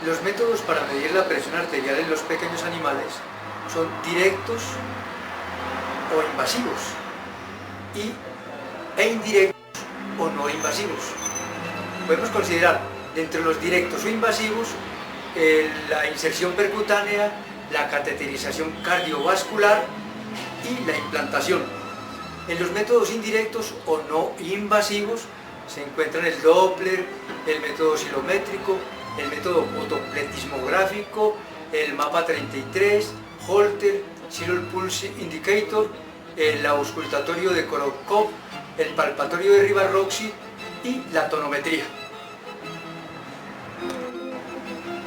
Los métodos para medir la presión arterial en los pequeños animales son directos o invasivos e indirectos o no invasivos. Podemos considerar dentro de los directos o invasivos la inserción percutánea, la cateterización cardiovascular y la implantación. En los métodos indirectos o no invasivos se encuentran el Doppler, el método oscilométrico, el método fotopletismográfico, el mapa 33, Holter, Serial Pulse Indicator, el auscultatorio de Korokov, el palpatorio de Riva-Roxy y la tonometría.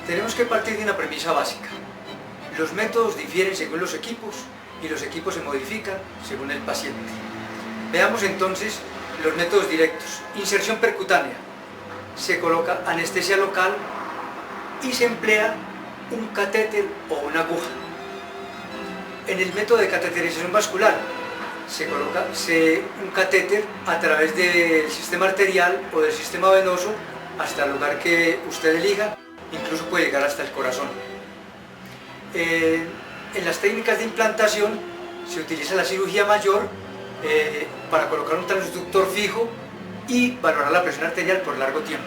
Tenemos que partir de una premisa básica. Los métodos difieren según los equipos y los equipos se modifican según el paciente. Veamos entonces los métodos directos. Inserción percutánea. Se coloca anestesia local y se emplea un catéter o una aguja. En el método de cateterización vascular se coloca un catéter a través del sistema arterial o del sistema venoso hasta el lugar que usted elija, incluso puede llegar hasta el corazón. En las técnicas de implantación se utiliza la cirugía mayor para colocar un transductor fijo y valorar la presión arterial por largo tiempo.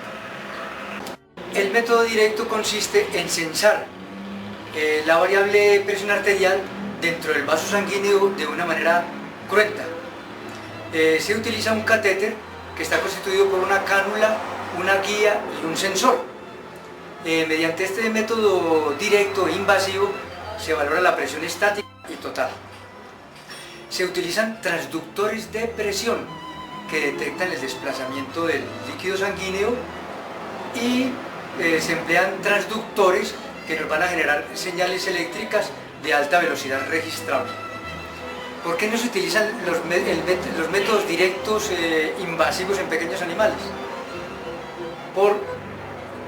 El método directo consiste en censar la variable presión arterial dentro del vaso sanguíneo de una manera cruenta. Se utiliza un catéter que está constituido por una cánula, una guía y un sensor. Mediante este método directo e invasivo se valora la presión estática y total. Se utilizan transductores de presión que detectan el desplazamiento del líquido sanguíneo y se emplean transductores que nos van a generar señales eléctricas de alta velocidad registrable. ¿Por qué no se utilizan los métodos directos invasivos en pequeños animales? Por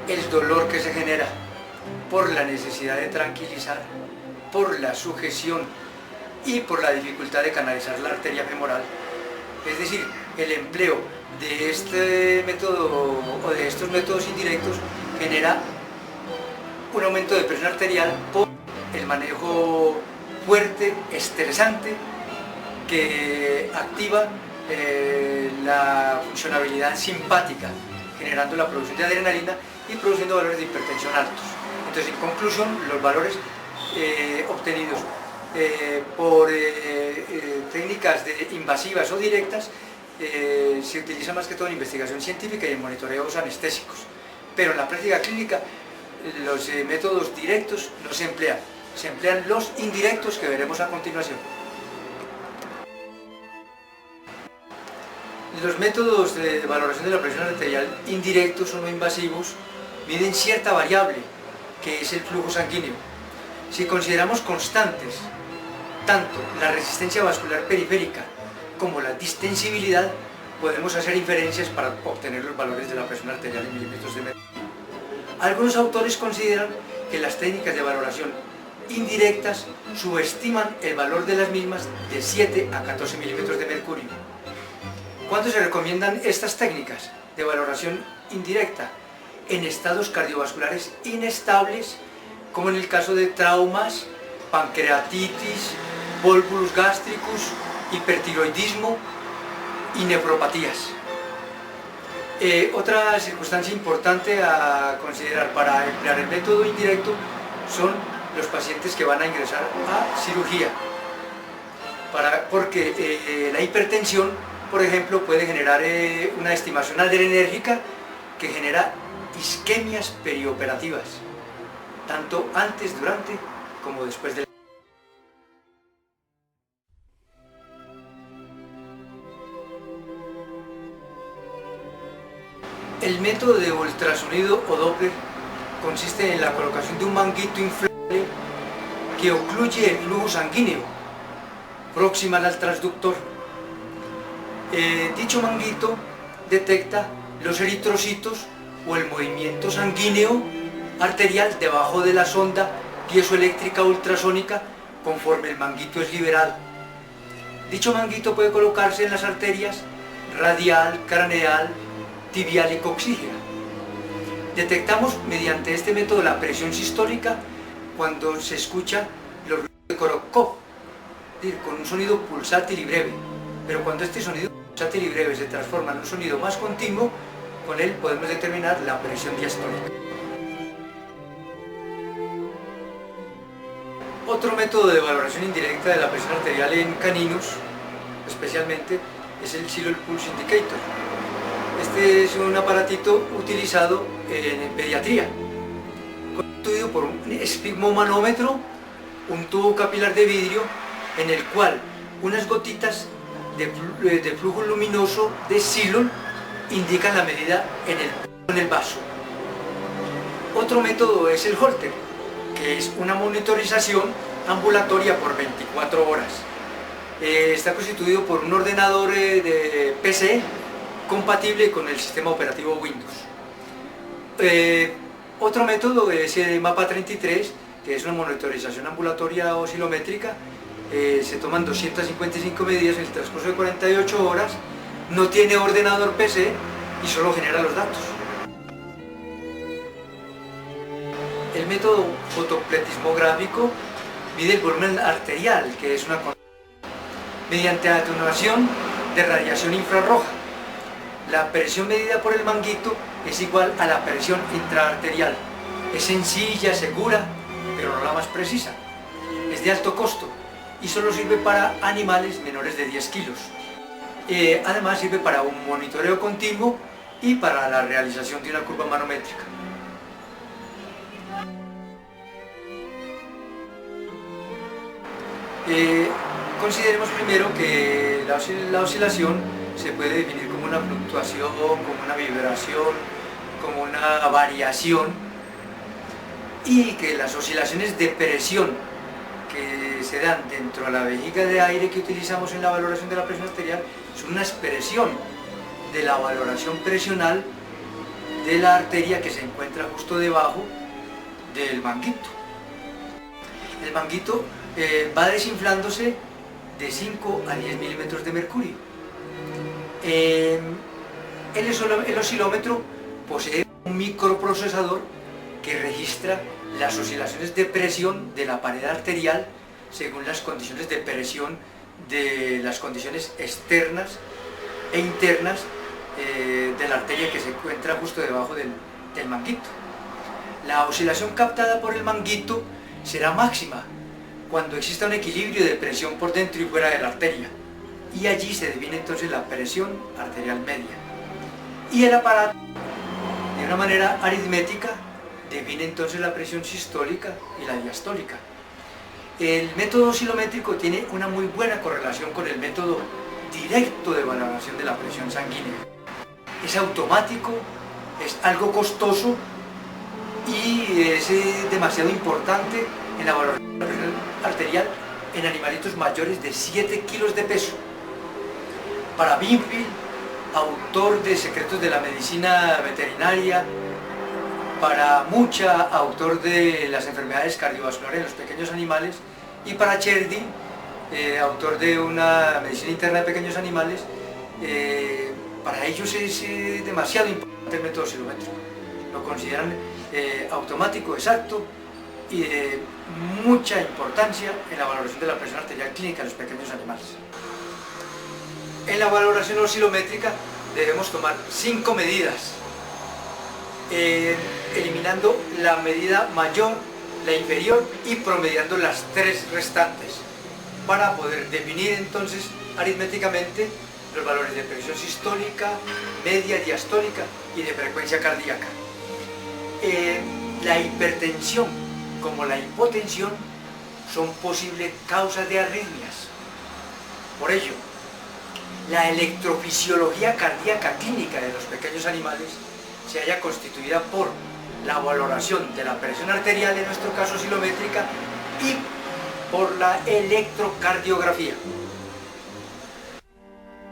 el dolor que se genera, por la necesidad de tranquilizar, por la sujeción y por la dificultad de canalizar la arteria femoral. Es decir, el empleo de este método o de estos métodos indirectos genera un aumento de presión arterial por el manejo fuerte, estresante, que activa la funcionabilidad simpática, generando la producción de adrenalina y produciendo valores de hipertensión altos. Entonces, en conclusión, los valores obtenidos por técnicas invasivas o directas se utilizan más que todo en investigación científica y en monitoreos anestésicos, pero en la práctica clínica los métodos directos no se emplean los indirectos que veremos a continuación. Los métodos de valoración de la presión arterial indirectos o no invasivos miden cierta variable que es el flujo sanguíneo. Si consideramos constantes tanto la resistencia vascular periférica como la distensibilidad, podemos hacer inferencias para obtener los valores de la presión arterial en milímetros de mercurio. Algunos autores consideran que las técnicas de valoración indirectas subestiman el valor de las mismas de 7 a 14 milímetros de mercurio. ¿Cuándo se recomiendan estas técnicas de valoración indirecta? En estados cardiovasculares inestables, como en el caso de traumas, pancreatitis, volvulus gástricus, hipertiroidismo y nefropatías. Otra circunstancia importante a considerar para emplear el método indirecto son los pacientes que van a ingresar a cirugía, porque la hipertensión, por ejemplo, puede generar una estimación adrenérgica que genera isquemias perioperativas, tanto antes, durante como después del. El método de ultrasonido o Doppler consiste en la colocación de un manguito inflable que ocluye el flujo sanguíneo proximal al transductor. Dicho manguito detecta los eritrocitos o el movimiento sanguíneo arterial debajo de la sonda piezoeléctrica ultrasónica conforme el manguito es liberado. Dicho manguito puede colocarse en las arterias radial, craneal, tibial y coxígea. Detectamos mediante este método la presión sistólica cuando se escucha los ruidos de Korokov, con un sonido pulsátil y breve, pero cuando este sonido pulsátil y breve se transforma en un sonido más continuo, con él podemos determinar la presión diastólica. Otro método de valoración indirecta de la presión arterial en caninos, especialmente, es el Serial Pulse Indicator. Este es un aparatito utilizado en pediatría, constituido por un esfigmomanómetro, un tubo capilar de vidrio, en el cual unas gotitas de flujo luminoso de silol indican la medida en el vaso. Otro método es el Holter, que es una monitorización ambulatoria por 24 horas. Está constituido por un ordenador de PC compatible con el sistema operativo Windows. Otro método es el Mapa 33, que es una monitorización ambulatoria oscilométrica. Se toman 255 medidas en el transcurso de 48 horas, no tiene ordenador PC y solo genera los datos. El método fotopletismográfico mide el volumen arterial, que es una mediante atenuación de radiación infrarroja. La presión medida por el manguito es igual a la presión intraarterial. Es sencilla, segura, pero no la más precisa. Es de alto costo y solo sirve para animales menores de 10 kilos. Además sirve para un monitoreo continuo y para la realización de una curva manométrica. Consideremos primero que la oscilación se puede definir como una fluctuación, como una vibración, como una variación, y que las oscilaciones de presión que se dan dentro de la vejiga de aire que utilizamos en la valoración de la presión arterial son una expresión de la valoración presional de la arteria que se encuentra justo debajo del manguito. El manguito va desinflándose de 5 a 10 milímetros de mercurio. El oscilómetro posee un microprocesador que registra las oscilaciones de presión de la pared arterial según las condiciones de presión de las condiciones externas e internas de la arteria que se encuentra justo debajo del manguito. La oscilación captada por el manguito será máxima cuando exista un equilibrio de presión por dentro y fuera de la arteria, y allí se define entonces la presión arterial media. Y el aparato, de una manera aritmética, define entonces la presión sistólica y la diastólica. El método oscilométrico tiene una muy buena correlación con el método directo de valoración de la presión sanguínea. Es automático, es algo costoso y es demasiado importante en la valoración de la presión arterial en animalitos mayores de 7 kilos de peso. Para Binfield, autor de Secretos de la Medicina Veterinaria, para Mucha, autor de las enfermedades cardiovasculares en los pequeños animales, y para Cherdin, autor de una medicina interna de pequeños animales, para ellos es demasiado importante el método oscilométrico. Lo consideran automático, exacto y de mucha importancia en la valoración de la presión arterial clínica de los pequeños animales. En la valoración oscilométrica debemos tomar 5 medidas, eliminando la medida mayor, la inferior y promediando las 3 restantes, para poder definir entonces aritméticamente los valores de presión sistólica, media, diastólica y de frecuencia cardíaca. La hipertensión como la hipotensión son posibles causas de arritmias. Por ello, la electrofisiología cardíaca clínica de los pequeños animales se halla constituida por la valoración de la presión arterial, en nuestro caso oscilométrica, y por la electrocardiografía.